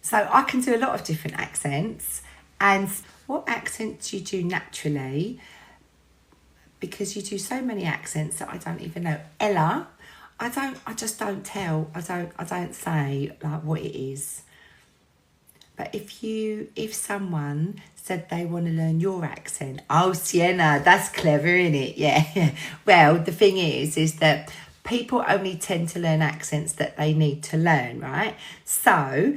So I can do a lot of different accents. And what accent do you do naturally? Because you do so many accents that I don't even know. Ella, I just don't tell. I don't say like what it is. But if someone said they want to learn your accent, oh Sienna, that's clever, isn't it? Yeah. Well, the thing is that people only tend to learn accents that they need to learn, right? So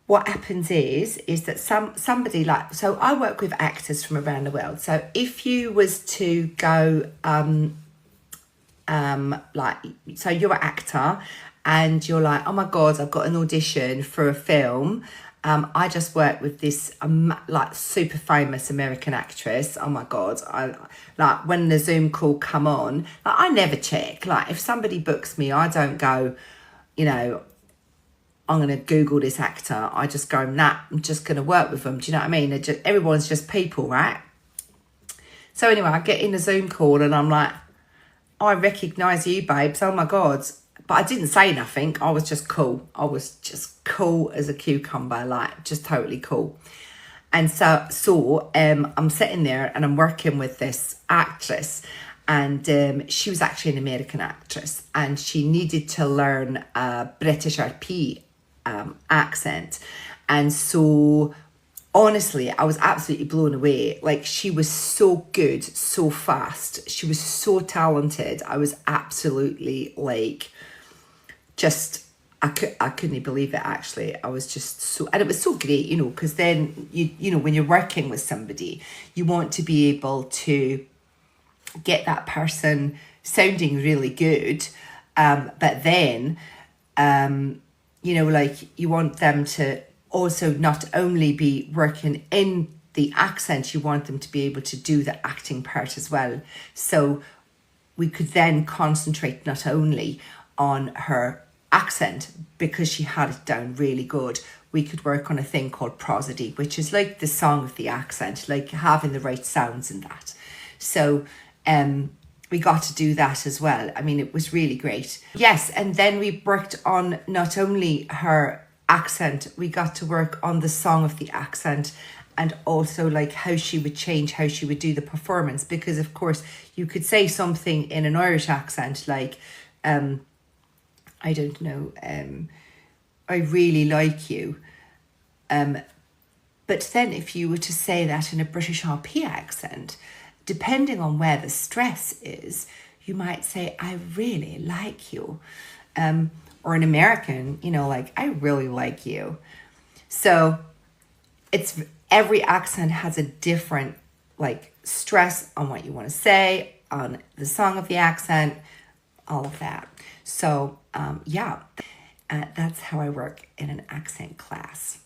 what happens is that somebody like, so I work with actors from around the world. So if you was to go like, so you're an actor and you're like, oh my God, I've got an audition for a film. I just worked with this like super famous American actress. Oh my God. I like when the Zoom call come on, like I never check. Like if somebody books me, I don't go, you know, I'm going to Google this actor. I just go, nah, I'm just going to work with them. Do you know what I mean? Everyone's just people, right? So anyway, I get in the Zoom call and I'm like, oh, I recognise you, babes. Oh my God. But I didn't say nothing. I was just cool. I was just cool as a cucumber, like just totally cool. And so I'm sitting there and I'm working with this actress, and she was actually an American actress, and she needed to learn a British RP accent. And so honestly, I was absolutely blown away. Like, she was so good, so fast. She was so talented. I was absolutely like, just, I couldn't believe it, actually. I was just so, and it was so great, you know, because then, you know, when you're working with somebody, you want to be able to get that person sounding really good. But then, you know, like, you want them to also not only be working in the accent, you want them to be able to do the acting part as well. So we could then concentrate not only on her accent, because she had it down really good. We could work on a thing called prosody, which is like the song of the accent, like having the right sounds in that. So we got to do that as well. I mean, it was really great. Yes, and then we worked on not only her accent, we got to work on the song of the accent, and also like how she would change, how she would do the performance. Because of course you could say something in an Irish accent like, I don't know, I really like you. But then if you were to say that in a British RP accent, depending on where the stress is, you might say, I really like you. Or an American, you know, like, I really like you. So it's, every accent has a different like stress on what you want to say, on the song of the accent, all of that. So yeah, that's how I work in an accent class.